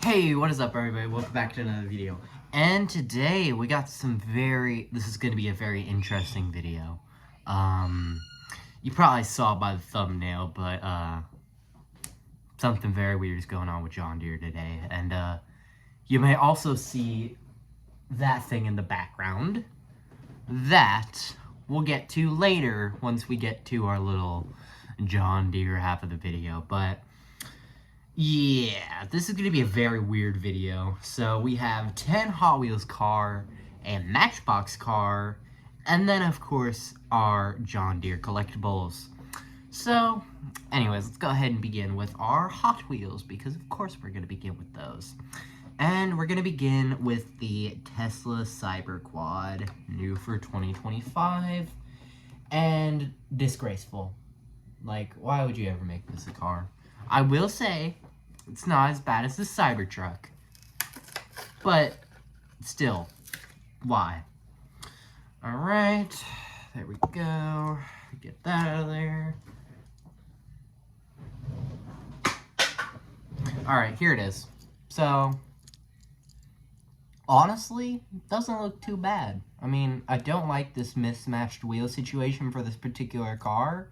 Hey, what is up everybody? Welcome back to another video. And today we got this is going to be a very interesting video. You probably saw by the thumbnail, but something very weird is going on with John Deere today. And you may also see that thing in the background. That we'll get to later once we get to our little John Deere half of the video. But yeah, this is going to be a very weird video. So we have 10 Hot Wheels car, a Matchbox car, and then of course our John Deere collectibles. So anyways, let's go ahead and begin with our Hot Wheels, because of course we're going to begin with those. And we're going to begin with the Tesla Cyber Quad, new for 2025, and disgraceful. Like, why would you ever make this a car? I will say, it's not as bad as the Cybertruck, but still, why? Alright, there we go. Get that out of there. Alright, here it is. So, honestly, it doesn't look too bad. I mean, I don't like this mismatched wheel situation for this particular car.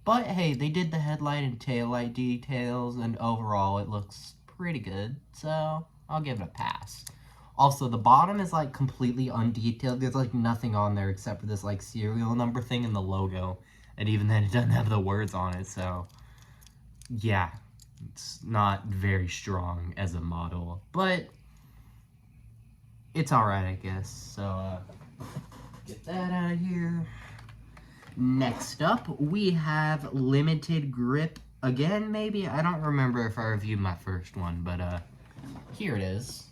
But hey, they did the headlight and taillight details, and overall it looks pretty good, so I'll give it a pass. Also, the bottom is like completely undetailed. There's like nothing on there except for this like serial number thing and the logo. And even then, it doesn't have the words on it, so yeah, it's not very strong as a model, but it's alright, I guess. So, get that out of here. Next up, we have Limited Grip again, maybe? I don't remember if I reviewed my first one, but here it is.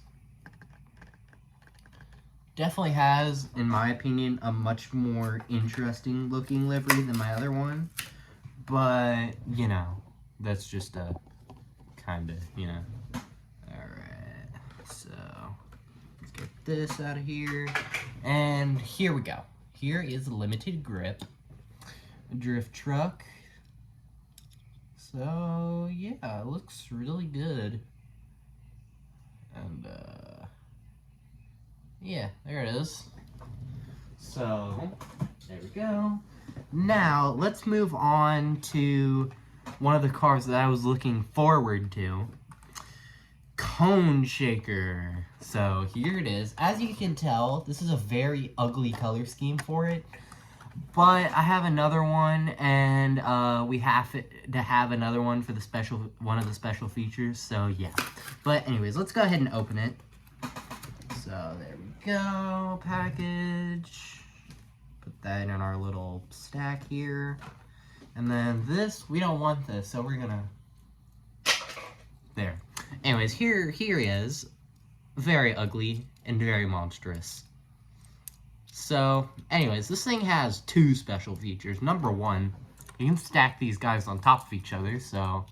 Definitely has, in my opinion, a much more interesting looking livery than my other one. But, you know, that's just a kind of, you know. Alright, so let's get this out of here. And here we go. Here is Limited Grip. Drift truck. So yeah, it looks really good. And yeah, there it is. So there we go. Now let's move on to one of the cars that I was looking forward to. Cone Shaker. So here it is. As you can tell, this is a very ugly color scheme for it. But I have another one, and we have to have another one for the one of the special features, so yeah. But anyways, let's go ahead and open it. So there we go, package. Put that in our little stack here. And then this, we don't want this, so we're gonna, there. Anyways, here he is. Very ugly and very monstrous. So, anyways, this thing has two special features. Number one, you can stack these guys on top of each other. So,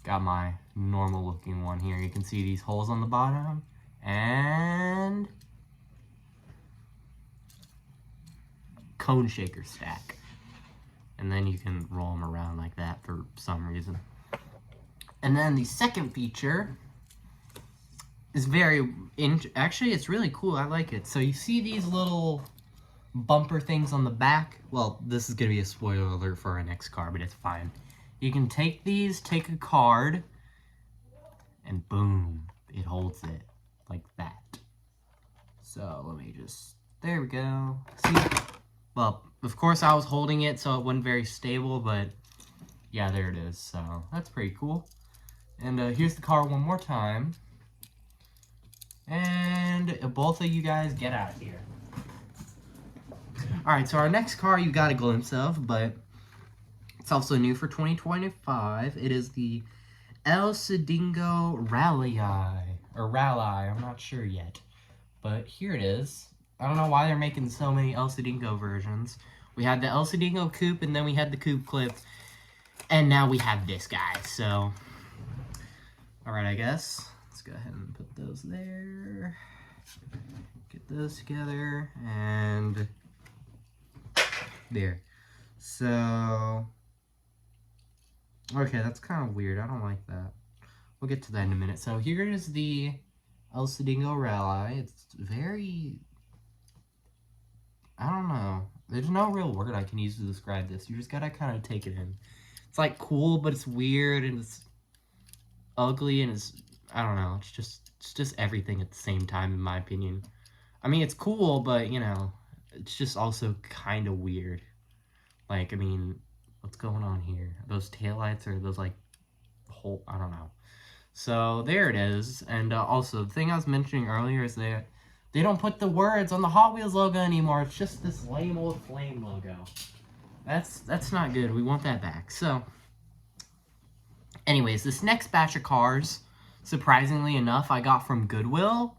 got my normal looking one here. You can see these holes on the bottom. And Cone Shaker stack. And then you can roll them around like that for some reason. And then the second feature is actually, it's really cool. I like it. So you see these little bumper things on the back? Well, this is going to be a spoiler alert for our next car, but it's fine. You can take these, take a card, and boom, it holds it like that. So let me just, there we go. See? Well, of course I was holding it so it wasn't very stable, but yeah, there it is. So that's pretty cool. And here's the car one more time. And both of you guys get out of here. Alright, so our next car you got a glimpse of, but it's also new for 2025. It is the El Cedingo Rally, I'm not sure yet. But here it is. I don't know why they're making so many El Cedingo versions. We had the El Cedingo Coupe, and then we had the Coupe Clip, and now we have this guy, so alright, I guess. Let's go ahead and put those there. Get those together, and there. So, okay, that's kind of weird. I don't like that. we'll get to that in a minute. So here is the El Cedingo Rally. It's very, I don't know. There's no real word I can use to describe this. You just gotta kind of take it in. It's like cool, but it's weird and it's ugly and it's, I don't know. It's just everything at the same time, in my opinion. I mean, it's cool, but you know, it's just also kind of weird. Like, I mean, what's going on here? Those taillights or those like whole, I don't know. So there it is. And also, the thing I was mentioning earlier is that they don't put the words on the Hot Wheels logo anymore. It's just this lame old flame logo. That's not good. We want that back. So, anyways, this next batch of cars, surprisingly enough, I got from Goodwill.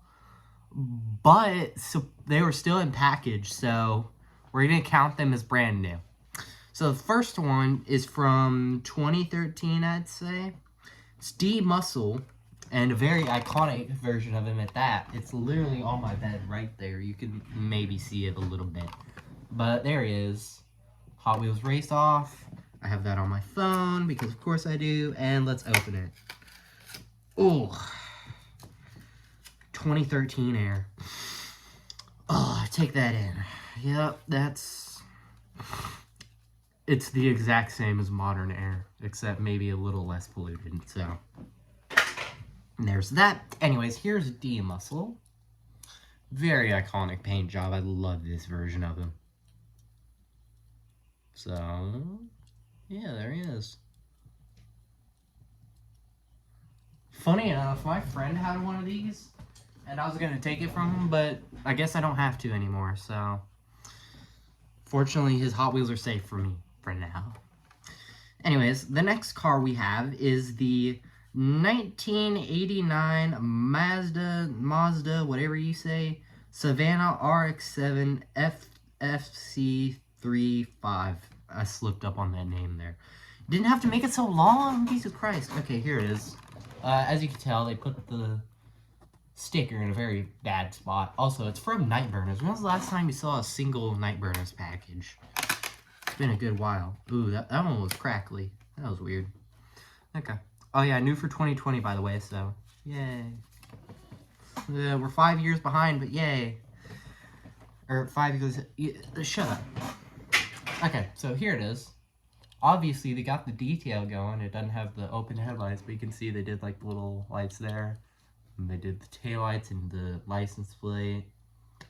But so they were still in package, so we're going to count them as brand new. So the first one is from 2013, I'd say. It's D-Muscle, and a very iconic version of him at that. It's literally on my bed right there. You can maybe see it a little bit. But there he is. Hot Wheels Race Off. I have that on my phone, because of course I do. And let's open it. Ooh. 2013 Air. Oh, take that in. Yep, it's the exact same as modern Air, except maybe a little less polluted, so there's that. Anyways, here's D-Muscle. Very iconic paint job. I love this version of him. So, yeah, there he is. Funny enough, my friend had one of these, and I was going to take it from him, but I guess I don't have to anymore, so fortunately his Hot Wheels are safe for me for now. Anyways, the next car we have is the 1989 Mazda, whatever you say, Savannah RX-7 FFC35. I slipped up on that name there. Didn't have to make it so long, Jesus Christ. Okay, here it is. As you can tell, they put the sticker in a very bad spot. Also, it's from Nightburners. When was the last time you saw a single Nightburners package? It's been a good while. Ooh, that one was crackly. That was weird. Okay. Oh yeah, new for 2020, by the way, so yay. We're 5 years behind, but yay. Or 5 years, shut up. Okay, so here it is. Obviously, they got the detail going. It doesn't have the open headlights, but you can see they did like the little lights there. And they did the taillights and the license plate.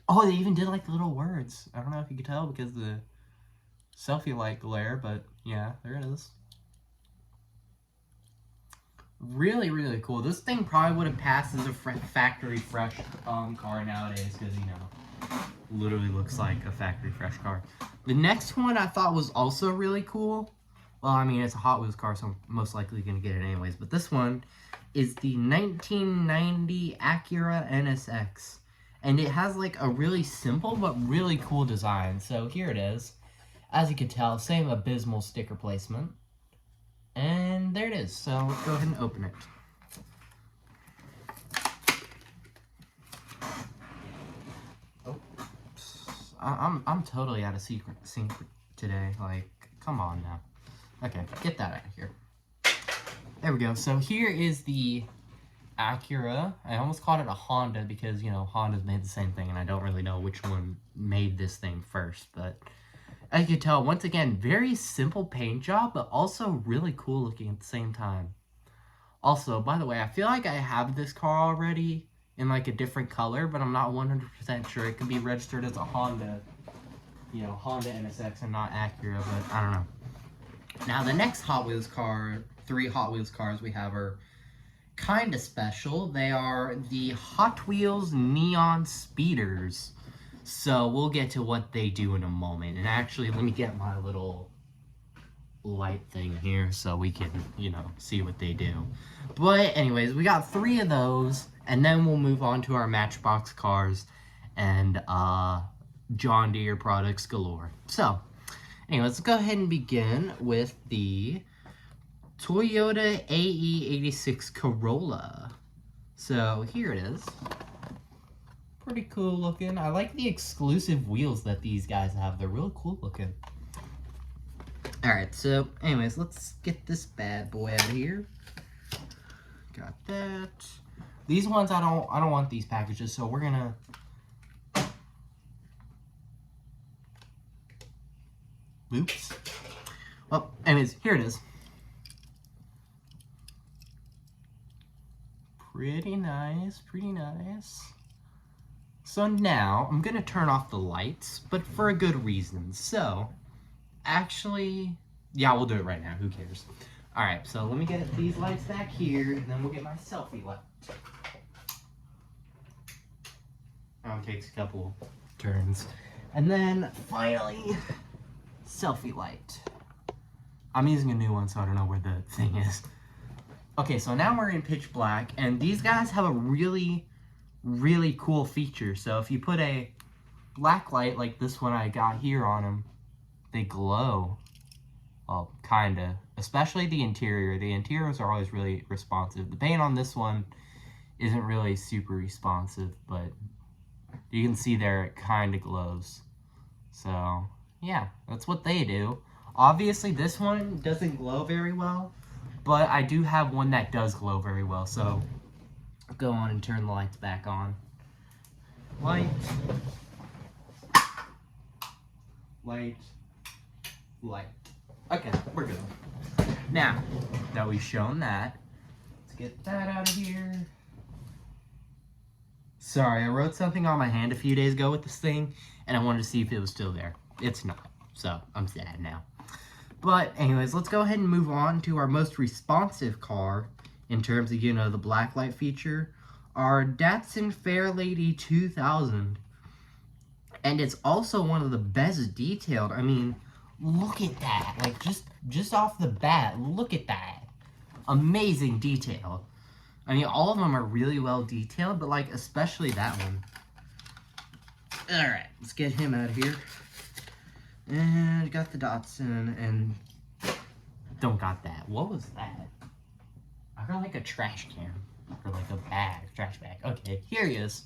Oh, they even did like the little words. I don't know if you could tell because the selfie light glare, but yeah, there it is. Really, really cool. This thing probably would have passed as a factory fresh car nowadays because, you know, literally looks like a factory fresh car. The next one I thought was also really cool. Well, I mean, it's a Hot Wheels car, so I'm most likely going to get it anyways. But this one is the 1990 Acura NSX. And it has like a really simple but really cool design. So here it is. As you can tell, same abysmal sticker placement. And there it is. So let's go ahead and open it. Oh, I'm totally out of sync today. Like, come on now. Okay, get that out of here. There we go. So here is the Acura. I almost called it a Honda because, you know, Honda's made the same thing, and I don't really know which one made this thing first. But as you can tell, once again, very simple paint job, but also really cool looking at the same time. Also, by the way, I feel like I have this car already in like a different color, but I'm not 100% sure. It could be registered as a Honda, you know, Honda NSX and not Acura, but I don't know. Now, the next Hot Wheels car, 3 Hot Wheels cars we have are kind of special. They are the Hot Wheels Neon Speeders. So we'll get to what they do in a moment. And actually, let me get my little light thing here so we can, you know, see what they do. But anyways, we got 3 of those, and then we'll move on to our Matchbox cars and John Deere products galore. So, anyway, let's go ahead and begin with the Toyota AE86 Corolla. So here it is. Pretty cool looking. I like the exclusive wheels that these guys have. They're really cool looking. Alright, so anyways, let's get this bad boy out of here. got that. These ones, I don't want these packages, so we're gonna... Oops. Well, anyways, here it is. Pretty nice, pretty nice. So now, I'm gonna turn off the lights, but for a good reason. So, actually, yeah, we'll do it right now, who cares? Alright, so let me get these lights back here, and then we'll get my selfie light. It takes a couple turns. And then, finally, selfie light. I'm using a new one, so I don't know where the thing is. Okay, so now we're in pitch black, and these guys have a really, really cool feature. So if you put a black light like this one I got here on them, they glow. Well, kinda. Especially the interior. The interiors are always really responsive. The paint on this one isn't really super responsive, but you can see there it kinda glows. So, yeah, that's what they do. Obviously, this one doesn't glow very well, but I do have one that does glow very well, so I'll go on and turn the lights back on. Light. Light. Light. Okay, we're good. Now that we've shown that, let's get that out of here. Sorry, I wrote something on my hand a few days ago with this thing, and I wanted to see if it was still there. It's not, so I'm sad now. But anyways, let's go ahead and move on to our most responsive car in terms of, you know, the black light feature. Our Datsun Fairlady 2000. And it's also one of the best detailed. I mean, look at that. Like, just off the bat, look at that. Amazing detail. I mean, all of them are really well detailed, but, like, especially that one. Alright, let's get him out of here. And got the Datsun, and don't got that. What was that? I got like a trash can, or like a bag, trash bag. Okay, here he is.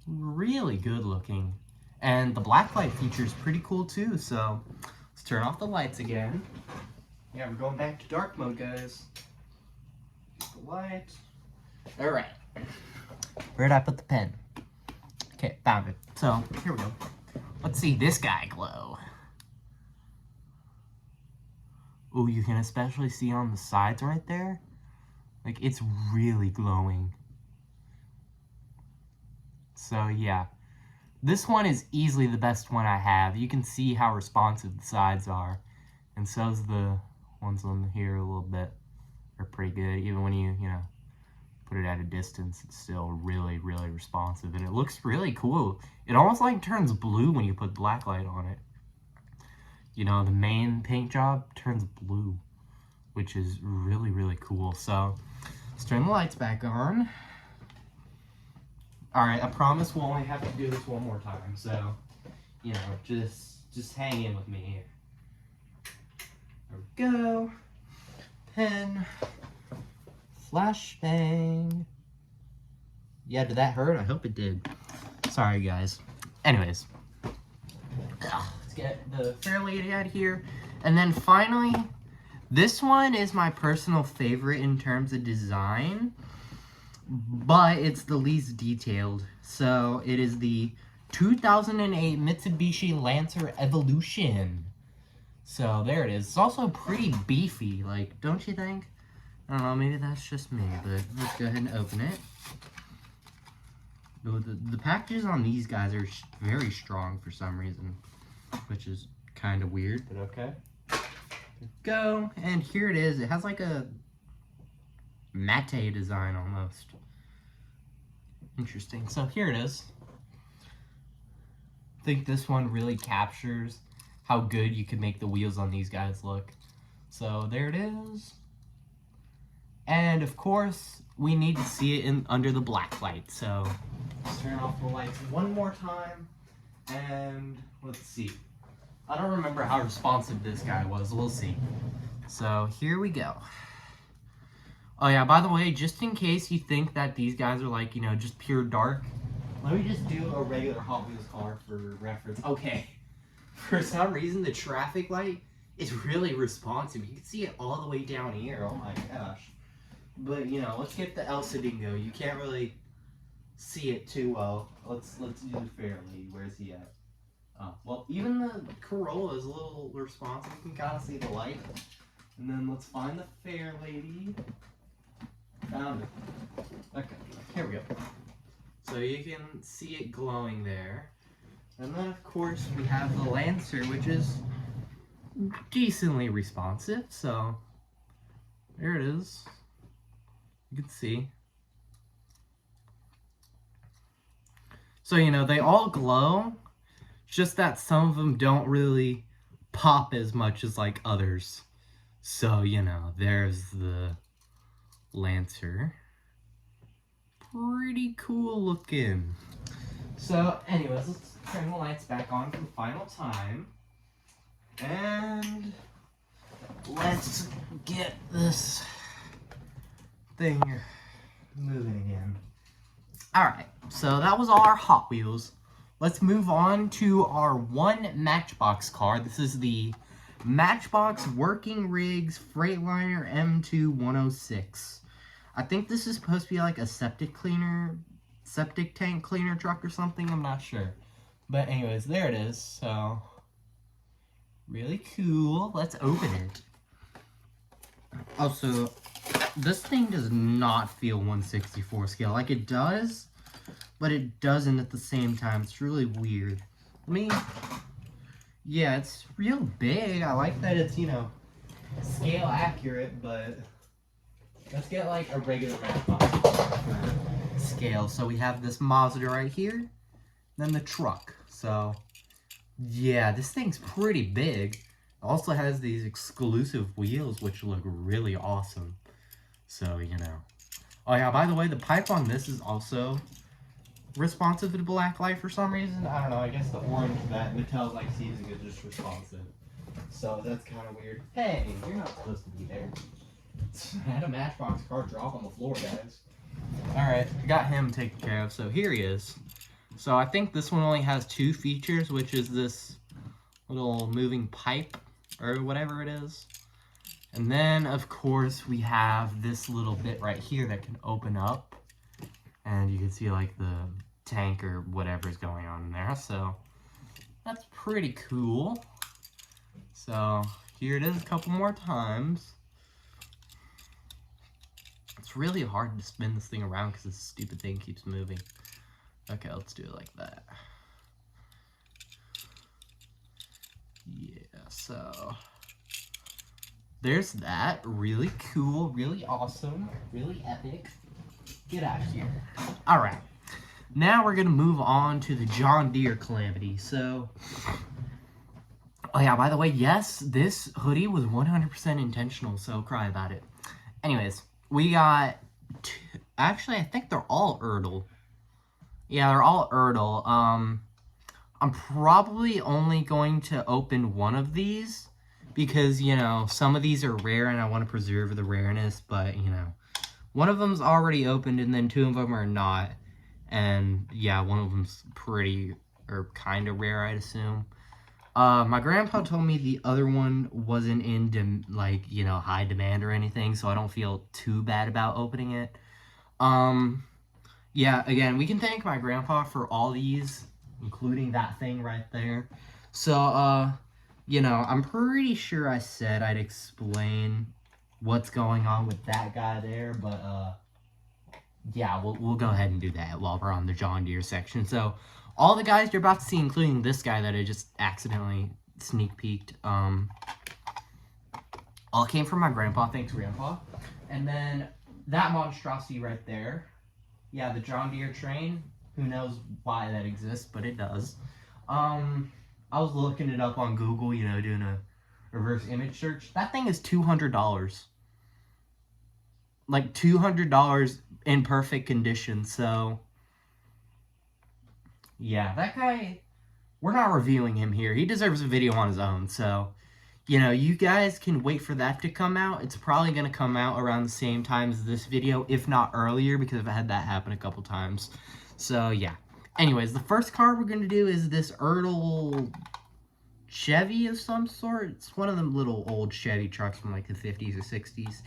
Really good looking. And the black light feature is pretty cool too, so let's turn off the lights again. Yeah, we're going back to dark mode, guys. Get the light. Alright. Where did I put the pen? Okay, found it. So, here we go. Let's see this guy glow. Oh, you can especially see on the sides right there. Like, it's really glowing. So, yeah. This one is easily the best one I have. You can see how responsive the sides are. And so's the ones on here a little bit. Are pretty good. Even when you know, put it at a distance, it's still really, really responsive, and it looks really cool. It almost like turns blue when you put black light on it. You know, the main paint job turns blue, which is really, really cool. So let's turn the lights back on. All right, I promise we'll only have to do this one more time. So, you know, just hang in with me here. There we go. Pen. Flashbang. Yeah, did that hurt? I hope it did. Sorry, guys. Anyways. Let's get the Fairlady out of here. And then finally, this one is my personal favorite in terms of design, but it's the least detailed. So it is the 2008 Mitsubishi Lancer Evolution. So there it is. It's also pretty beefy, like, don't you think? I don't know, maybe that's just me, but let's go ahead and open it. The packages on these guys are very strong for some reason, which is kind of weird, but okay. There we go, and here it is. It has like a matte design almost. Interesting. So here it is. I think this one really captures how good you can make the wheels on these guys look. So there it is. And of course, we need to see it under the black light. So let's turn off the lights one more time. And let's see. I don't remember how responsive this guy was. We'll see. So here we go. Oh yeah, by the way, just in case you think that these guys are like, you know, just pure dark, let me just do a regular Hot Wheels car for reference. Okay. For some reason, the traffic light it's really responsive. You can see it all the way down here. Oh my gosh. But, you know, let's get the Elsa Dingo. You can't really see it too well. Let's do the Fair Lady. Where's he at? Oh, well, even the Corolla is a little responsive. You can kind of see the light. And then let's find the Fair Lady. Found it. Okay, here we go. So you can see it glowing there. And then, of course, we have the Lancer, which is decently responsive. So, there it is. You can see. So, you know, they all glow. Just that some of them don't really pop as much as, like, others. So, you know, there's the Lancer. Pretty cool looking. So, anyways, let's turn the lights back on for the final time. And let's get this thing moving again. Alright, so that was all our Hot Wheels. Let's move on to our one Matchbox car. This is the Matchbox Working Rigs Freightliner M2-106. I think this is supposed to be like a septic tank cleaner truck or something. I'm not sure. But anyways, there it is. So, really cool. Let's open it. Also, this thing does not feel 1/64 scale. Like, it does, but it doesn't at the same time. It's really weird. Yeah, it's real big. I like that it's, you know, scale accurate, but let's get like a regular Matchbox for scale. So we have this Mazda right here, then the truck. So yeah, this thing's pretty big. It also has these exclusive wheels, which look really awesome. So, you know. Oh yeah, by the way, the pipe on this is also responsive to black light for some reason. I don't know, I guess the orange that Mattel likes using is just responsive. So that's kind of weird. Hey, you're not supposed to be there. I had a Matchbox car drop on the floor, guys. Alright, I got him taken care of, so here he is. So I think this one only has two features, which is this little moving pipe, or whatever it is. And then, of course, we have this little bit right here that can open up. And you can see, like, the tank or whatever is going on in there. So, that's pretty cool. So, here it is a couple more times. It's really hard to spin this thing around because this stupid thing keeps moving. Okay, let's do it like that. Yeah, so there's that. Really cool, really awesome, really epic. Get out of here. Alright, now we're going to move on to the John Deere Calamity. So, oh yeah, by the way, yes, this hoodie was 100% intentional, so cry about it. Anyways, we got actually, I think they're all Erdl. Yeah, they're all Erdl. I'm probably only going to open one of these because, you know, some of these are rare and I want to preserve the rareness, but, you know, one of them's already opened and then two of them are not. And, yeah, one of them's pretty, or kind of rare, I'd assume. My grandpa told me the other one wasn't in, like, you know, high demand or anything, so I don't feel too bad about opening it. Yeah, again, we can thank my grandpa for all these, including that thing right there. So, you know, I'm pretty sure I said I'd explain what's going on with that guy there, but, yeah, we'll go ahead and do that while we're on the John Deere section. So, all the guys you're about to see, including this guy that I just accidentally sneak peeked, all came from my grandpa. Thanks, Grandpa. And then that monstrosity right there, yeah, the John Deere train. Who knows why that exists, but it does. I was looking it up on Google, you know, doing a reverse image search. That thing is $200. Like, $200 in perfect condition, so yeah, that guy, we're not reviewing him here. He deserves a video on his own, so, you know, you guys can wait for that to come out. It's probably going to come out around the same time as this video, if not earlier, because I've had that happen a couple times. So, yeah. Anyways, the first car we're going to do is this Erdl Chevy of some sort. It's one of them little old Chevy trucks from like the 50s or 60s.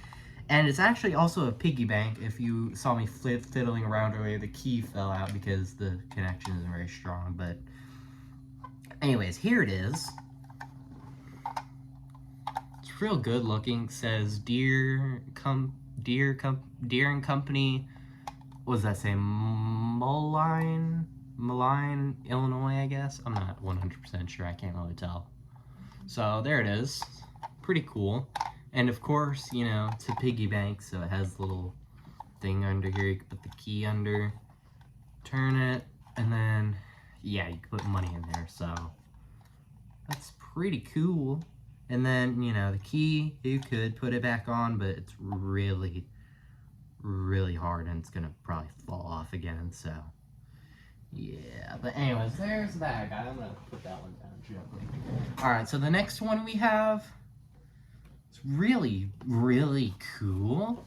And it's actually also a piggy bank. If you saw me fiddling around earlier, the key fell out because the connection isn't very strong. But anyways, here it is. It's real good looking. It says Deere and Company. What does that say? Moline, Illinois, I guess. I'm not 100% sure. I can't really tell. So there it is. Pretty cool. And of course, you know, it's a piggy bank, so it has a little thing under here. You can put the key under, turn it, and then, yeah, you can put money in there. So that's pretty cool. And then, you know, the key, you could put it back on, but it's really, really hard, and it's gonna probably fall off again. So yeah, but anyways, there's that guy. I'm gonna put that one down gently. All right, so the next one we have, it's really, really cool.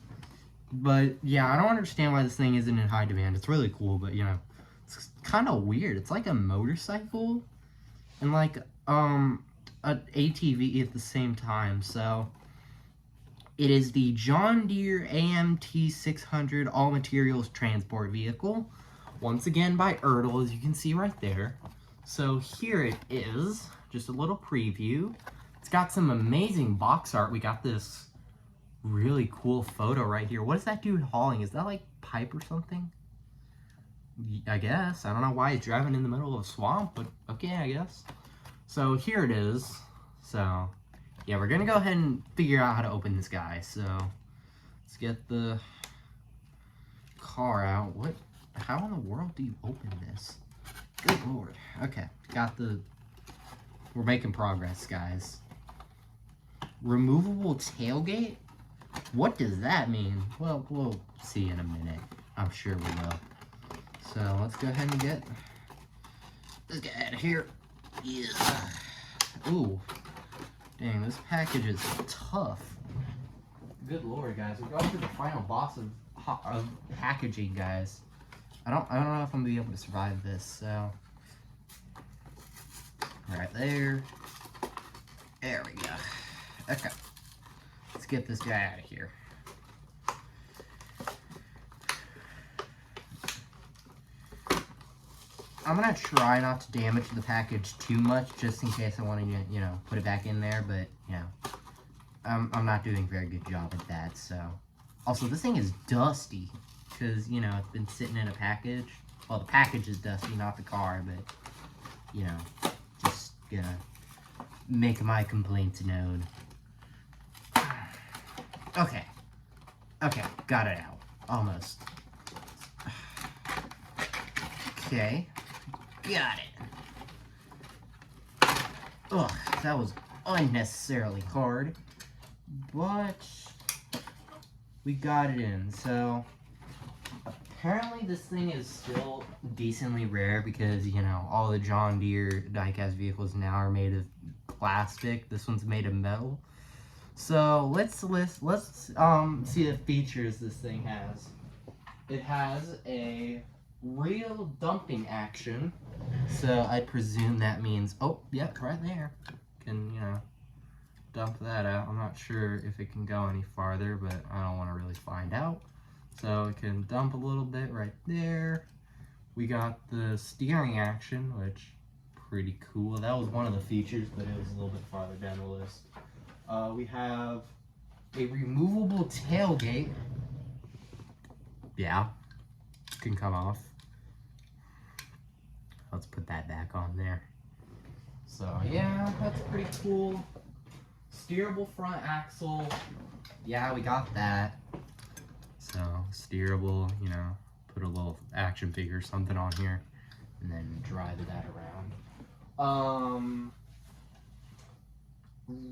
But yeah, I don't understand why this thing isn't in high demand. It's really cool, but you know, it's kind of weird. It's like a motorcycle and like an ATV at the same time. So it is the John Deere AMT 600 All Materials Transport Vehicle. Once again by Ertl, as you can see right there. So here it is, just a little preview. It's got some amazing box art. We got this really cool photo right here. What is that dude hauling? Is that like pipe or something? I guess. I don't know why he's driving in the middle of a swamp, but okay, I guess. So here it is. So yeah, we're gonna go ahead and figure out how to open this guy. So let's get the car out. What? How in the world do you open this? Good lord. Okay, we're making progress, guys. Removable tailgate? What does that mean? Well, we'll see in a minute. I'm sure we will. So let's go ahead and get this guy out of here. Yeah. Ooh. Dang, this package is tough. Good lord, guys. We're going through the final boss of packaging, guys. I don't know if I'm gonna be able to survive this, so. Right there. There we go. Okay. Let's get this guy out of here. I'm gonna try not to damage the package too much, just in case I want to, you know, put it back in there, but, you know, I'm not doing a very good job at that, so. Also, this thing is dusty, because, you know, it's been sitting in a package. Well, the package is dusty, not the car, but, you know, just gonna make my complaints known. Okay. Okay, got it out. Almost. Okay. Got it. Ugh, that was unnecessarily hard. But we got it in. So apparently this thing is still decently rare because, you know, all the John Deere diecast vehicles now are made of plastic. This one's made of metal. So let's see the features this thing has. It has a real dumping action. So I presume that means, oh, yep, right there. Can, you know, dump that out. I'm not sure if it can go any farther, but I don't want to really find out. So it can dump a little bit right there. We got the steering action, which pretty cool. That was one of the features, but it was a little bit farther down the list. We have a removable tailgate. Yeah, can come off. Let's put that back on there. So yeah, that's pretty cool. Steerable front axle. Yeah, we got that. So steerable, you know, put a little action figure or something on here and then drive that around.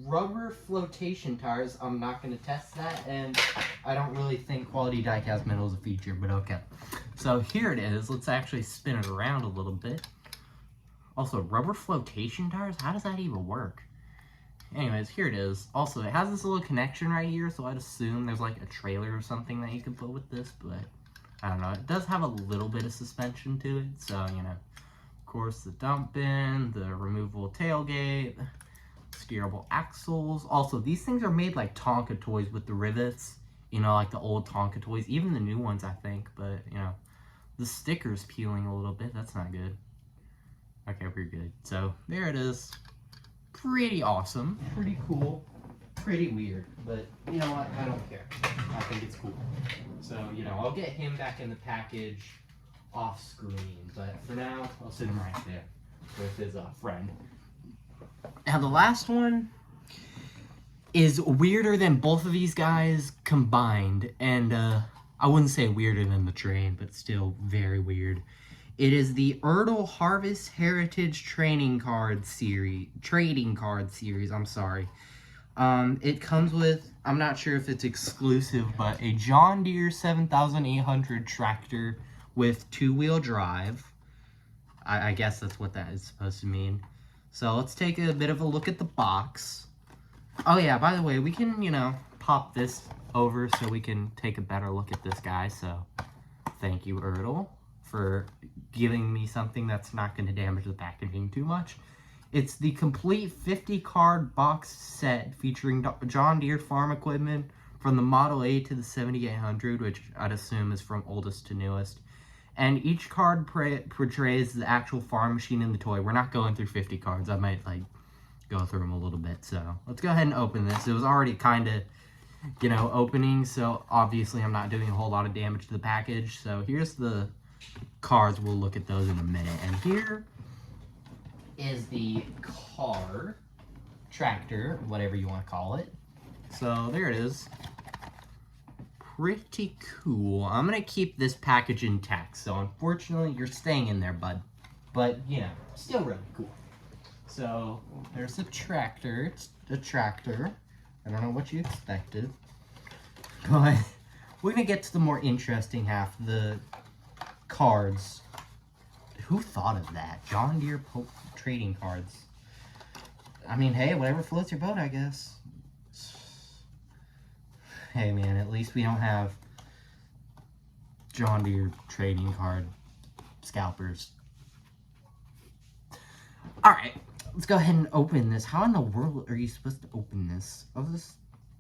Rubber flotation tires. I'm not going to test that, and I don't really think quality diecast metal is a feature, but okay. So here it is. Let's actually spin it around a little bit. Also, rubber flotation tires? How does that even work? Anyways, here it is. Also, it has this little connection right here, so I'd assume there's like a trailer or something that you can put with this, but I don't know. It does have a little bit of suspension to it, so, you know, course, the dump bin, the removable tailgate, steerable axles. Also, these things are made like Tonka toys with the rivets. You know, like the old Tonka toys. Even the new ones, I think. But, you know, the sticker's peeling a little bit. That's not good. Okay, we're good. So, there it is. Pretty awesome. Pretty cool. Pretty weird. But, you know what? I don't care. I think it's cool. So, you know, I'll get him back in the package off screen. But for now, I'll sit him right there with his friend. Now, the last one is weirder than both of these guys combined. And I wouldn't say weirder than the train, but still very weird. It is the Ertl Harvest Heritage Trading Card Series. I'm sorry. It comes with, I'm not sure if it's exclusive, but a John Deere 7800 tractor with two-wheel drive. I guess that's what that is supposed to mean. So let's take a bit of a look at the box. Oh yeah, by the way, we can, you know, pop this over so we can take a better look at this guy. So thank you, Ertl, for giving me something that's not going to damage the packaging too much. It's the complete 50-card box set featuring John Deere farm equipment from the Model A to the 7800, which I'd assume is from oldest to newest. And each card portrays the actual farm machine in the toy. We're not going through 50 cards. I might, like, go through them a little bit. So let's go ahead and open this. It was already kind of, you know, opening, so obviously I'm not doing a whole lot of damage to the package. So here's the cards. We'll look at those in a minute. And here is the card, tractor, whatever you want to call it. So there it is. Pretty cool. I'm going to keep this package intact. So unfortunately, you're staying in there, bud. But, you know, still really cool. So there's the tractor. It's a tractor. I don't know what you expected. But we're going to get to the more interesting half, the cards. Who thought of that? John Deere trading cards. I mean, hey, whatever floats your boat, I guess. Hey, man, at least we don't have John Deere trading card scalpers. Alright, let's go ahead and open this. How in the world are you supposed to open this? I'll just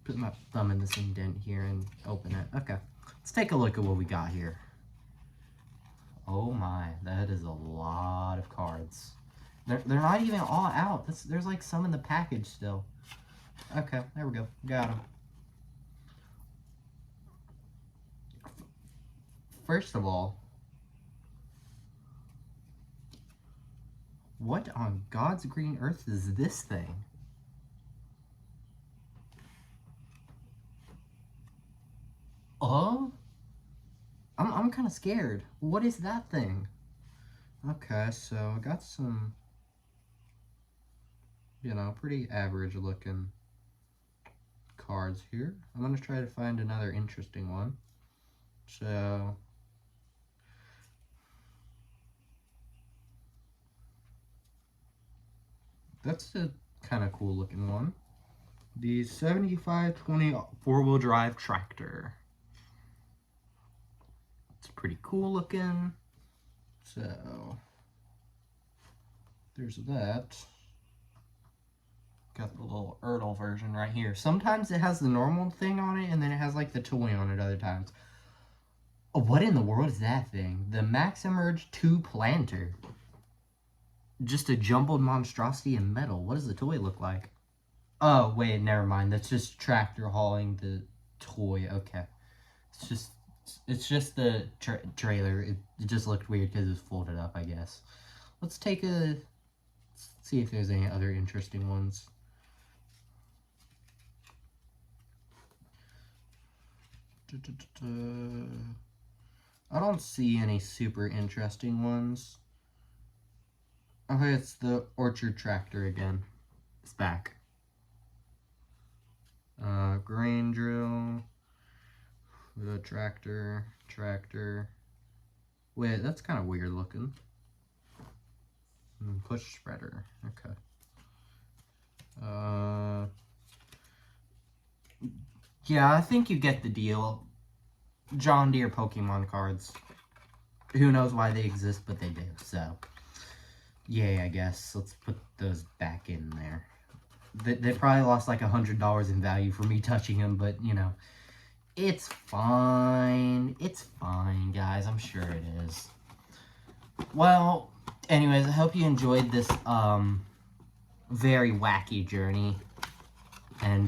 put my thumb in this indent here and open it. Okay, let's take a look at what we got here. Oh my, that is a lot of cards. They're not even all out. There's like some in the package still. Okay, there we go. Got them. First of all, what on God's green earth is this thing? Oh? I'm kind of scared. What is that thing? Okay, so I got some, you know, pretty average looking cards here. I'm going to try to find another interesting one. So that's a kind of cool looking one. The 7520 four-wheel drive tractor. It's pretty cool looking. So there's that. Got the little Ertl version right here. Sometimes it has the normal thing on it, and then it has like the toy on it other times. Oh, what in the world is that thing? The Maxemerge 2 planter. Just a jumbled monstrosity in metal. What does the toy look like? Oh, wait, never mind. That's just tractor hauling the toy. Okay. It's just the trailer. It just looked weird because it's folded up, I guess. Let's see if there's any other interesting ones. I don't see any super interesting ones. Okay, it's the Orchard tractor again. It's back. Grain drill. The tractor. Wait, that's kind of weird looking. Push spreader. Okay. Yeah, I think you get the deal. John Deere Pokemon cards. Who knows why they exist, but they do, so. Yay, I guess. Let's put those back in there. They probably lost like $100 in value for me touching them, but, you know, it's fine. It's fine, guys. I'm sure it is. Well, anyways, I hope you enjoyed this, very wacky journey. And,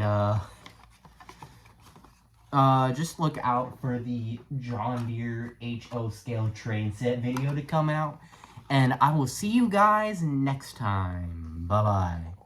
just look out for the John Deere HO scale train set video to come out. And I will see you guys next time. Bye-bye.